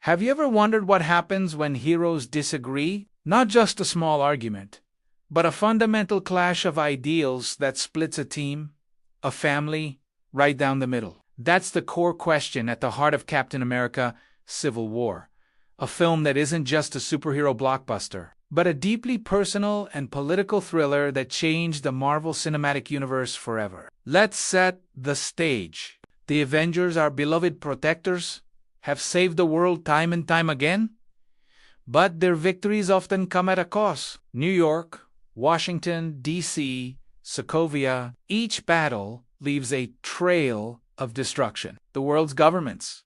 Have you ever wondered what happens when heroes disagree? Not just a small argument, but a fundamental clash of ideals that splits a team, a family, right down the middle. That's the core question at the heart of Captain America: Civil War, a film that isn't just a superhero blockbuster, but a deeply personal and political thriller that changed the Marvel Cinematic Universe forever. Let's set the stage. The Avengers, our beloved protectors, have saved the world time and time again, but their victories often come at a cost. New York, Washington, D.C., Sokovia, each battle leaves a trail of destruction. The world's governments,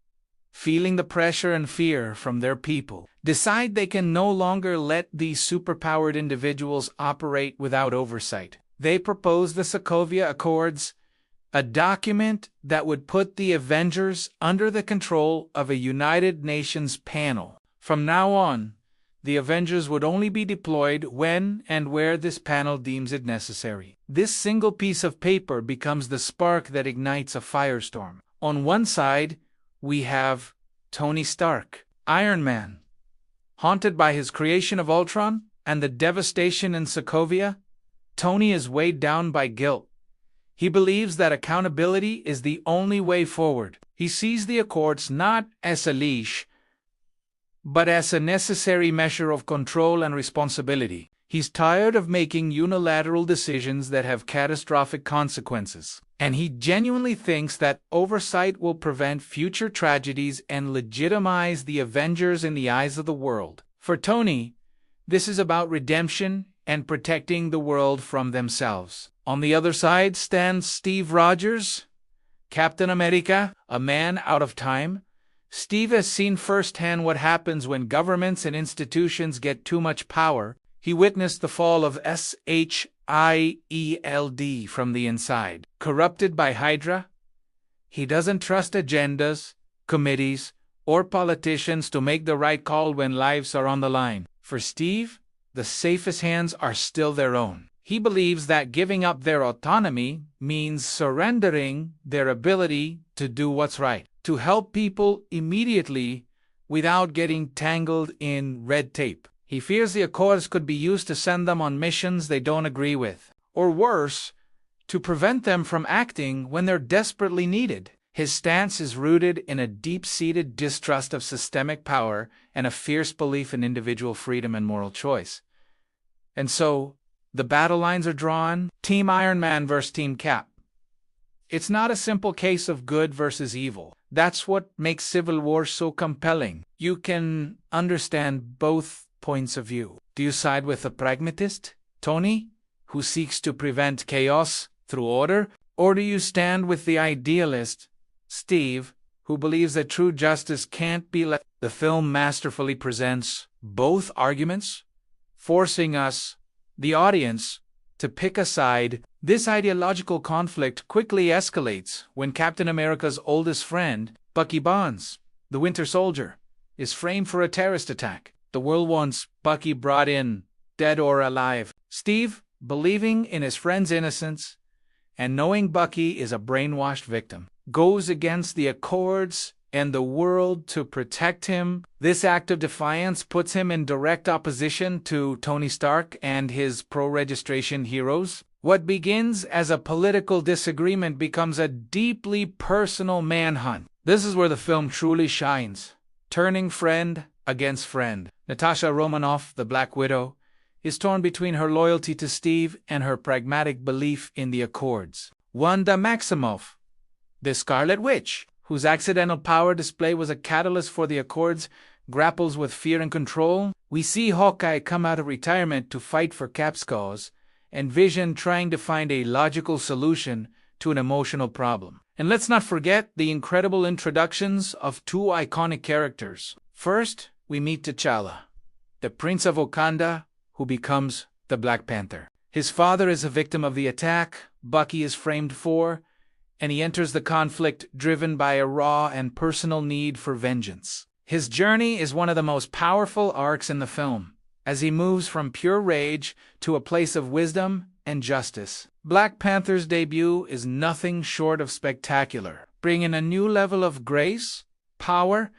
feeling the pressure and fear from their people, decide they can no longer let these superpowered individuals operate without oversight. They propose the Sokovia Accords, a document that would put the Avengers under the control of a United Nations panel. From now on, the Avengers would only be deployed when and where this panel deems it necessary. This single piece of paper becomes the spark that ignites a firestorm. On one side, we have Tony Stark, Iron Man. Haunted by his creation of Ultron and the devastation in Sokovia, Tony is weighed down by guilt. He believes that accountability is the only way forward. He sees the Accords not as a leash, but as a necessary measure of control and responsibility. He's tired of making unilateral decisions that have catastrophic consequences, and he genuinely thinks that oversight will prevent future tragedies and legitimize the Avengers in the eyes of the world. For Tony, this is about redemption and protecting the world from themselves. On the other side stands Steve Rogers, Captain America, a man out of time. Steve has seen firsthand what happens when governments and institutions get too much power. He witnessed the fall of SHIELD from the inside. Corrupted by Hydra, he doesn't trust agendas, committees, or politicians to make the right call when lives are on the line. For Steve, the safest hands are still their own. He believes that giving up their autonomy means surrendering their ability to do what's right, to help people immediately without getting tangled in red tape. He fears the Accords could be used to send them on missions they don't agree with, or worse, to prevent them from acting when they're desperately needed. His stance is rooted in a deep-seated distrust of systemic power and a fierce belief in individual freedom and moral choice. And so, the battle lines are drawn: Team Iron Man versus Team Cap. It's not a simple case of good versus evil. That's what makes Civil War so compelling. You can understand both points of view. Do you side with the pragmatist, Tony, who seeks to prevent chaos through order? Or do you stand with the idealist, Steve, who believes that true justice can't be let? The film masterfully presents both arguments, forcing us, the audience, to pick a side. This ideological conflict quickly escalates when Captain America's oldest friend, Bucky Barnes, the Winter Soldier, is framed for a terrorist attack. The world wants Bucky brought in, dead or alive. Steve, believing in his friend's innocence and knowing Bucky is a brainwashed victim, goes against the Accords and the world to protect him. This act of defiance puts him in direct opposition to Tony Stark and his pro-registration heroes. What begins as a political disagreement becomes a deeply personal manhunt. This is where the film truly shines, turning friend against friend. Natasha Romanoff, the Black Widow, is torn between her loyalty to Steve and her pragmatic belief in the Accords. Wanda Maximoff, the Scarlet Witch, whose accidental power display was a catalyst for the Accords, grapples with fear and control. We see Hawkeye come out of retirement to fight for Cap's cause, and Vision trying to find a logical solution to an emotional problem. And let's not forget the incredible introductions of two iconic characters. First, we meet T'Challa, the Prince of Wakanda, who becomes the Black Panther. His father is a victim of the attack Bucky is framed for, and he enters the conflict driven by a raw and personal need for vengeance. His journey is one of the most powerful arcs in the film, as he moves from pure rage to a place of wisdom and justice. Black Panther's debut is nothing short of spectacular, bringing a new level of grace, power,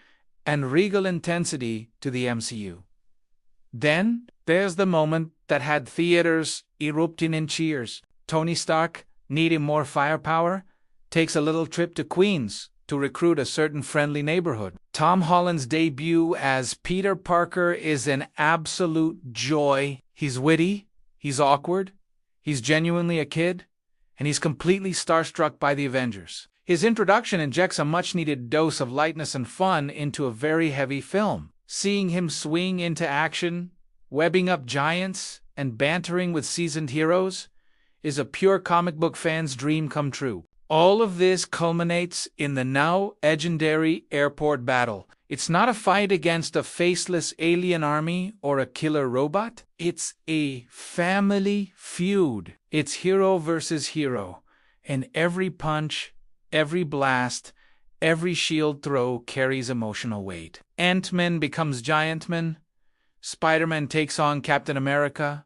and regal intensity to the MCU. Then, there's the moment that had theaters erupting in cheers. Tony Stark, needing more firepower, takes a little trip to Queens to recruit a certain friendly neighborhood. Tom Holland's debut as Peter Parker is an absolute joy. He's witty, he's awkward, he's genuinely a kid, and he's completely starstruck by the Avengers. His introduction injects a much-needed dose of lightness and fun into a very heavy film. Seeing him swing into action, webbing up giants, and bantering with seasoned heroes is a pure comic book fan's dream come true. All of this culminates in the now legendary airport battle. It's not a fight against a faceless alien army or a killer robot. It's a family feud. It's hero versus hero. And every punch, every blast, every shield throw carries emotional weight. Ant-Man becomes Giant-Man. Spider-Man takes on Captain America.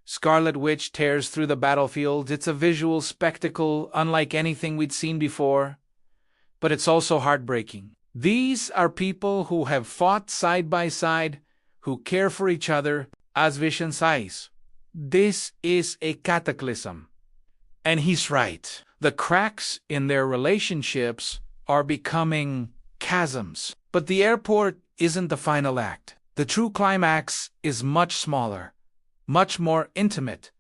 Scarlet Witch tears through the battlefield. It's a visual spectacle unlike anything we'd seen before. But it's also heartbreaking. These are people who have fought side by side, who care for each other, as Vision says. This is a cataclysm. And he's right. The cracks in their relationships are becoming chasms. But the airport isn't the final act. The true climax is much smaller, much more intimate,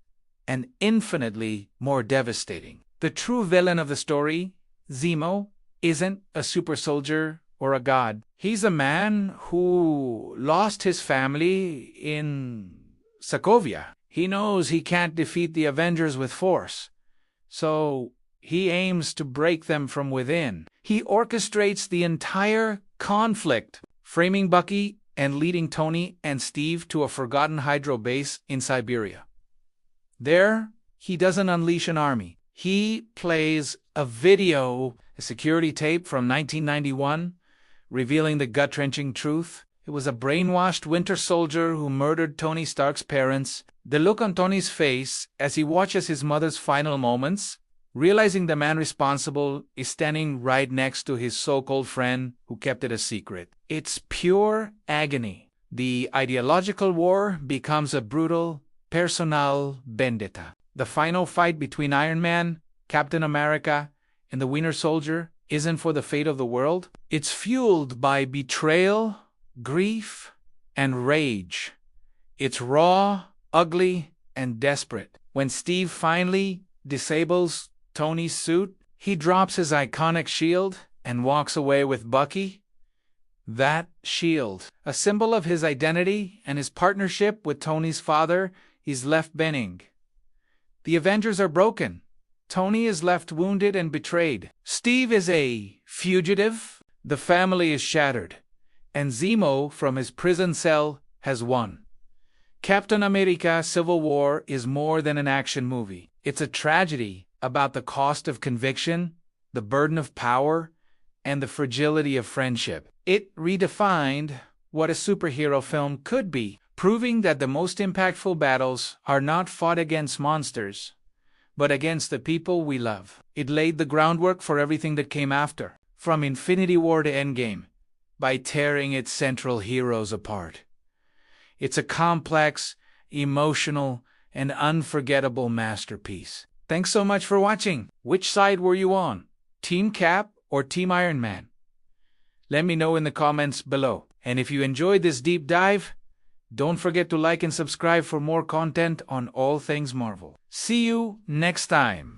and infinitely more devastating. The true villain of the story, Zemo, isn't a super soldier or a god. He's a man who lost his family in Sokovia. He knows he can't defeat the Avengers with force, so he aims to break them from within. He orchestrates the entire conflict, framing Bucky and leading Tony and Steve to a forgotten Hydro base in Siberia. There, he doesn't unleash an army. He plays a security tape from 1991, revealing the gut-wrenching truth. It was a brainwashed Winter Soldier who murdered Tony Stark's parents. The look on Tony's face as he watches his mother's final moments, realizing the man responsible is standing right next to his so-called friend who kept it a secret. It's pure agony. The ideological war becomes a brutal, personal vendetta. The final fight between Iron Man, Captain America, and the Winter Soldier isn't for the fate of the world. It's fueled by betrayal, grief, and rage. It's raw, ugly, and desperate. When Steve finally disables Tony's suit, he drops his iconic shield and walks away with Bucky. That shield, a symbol of his identity and his partnership with Tony's father, is left bending. The Avengers are broken. Tony is left wounded and betrayed. Steve is a fugitive. The family is shattered. And Zemo, from his prison cell, has won. Captain America: Civil War is more than an action movie. It's a tragedy about the cost of conviction, the burden of power, and the fragility of friendship. It redefined what a superhero film could be, proving that the most impactful battles are not fought against monsters, but against the people we love. It laid the groundwork for everything that came after, from Infinity War to Endgame, by tearing its central heroes apart. It's a complex, emotional, and unforgettable masterpiece. Thanks so much for watching. Which side were you on? Team Cap or Team Iron Man? Let me know in the comments below. And if you enjoyed this deep dive, don't forget to like and subscribe for more content on all things Marvel. See you next time.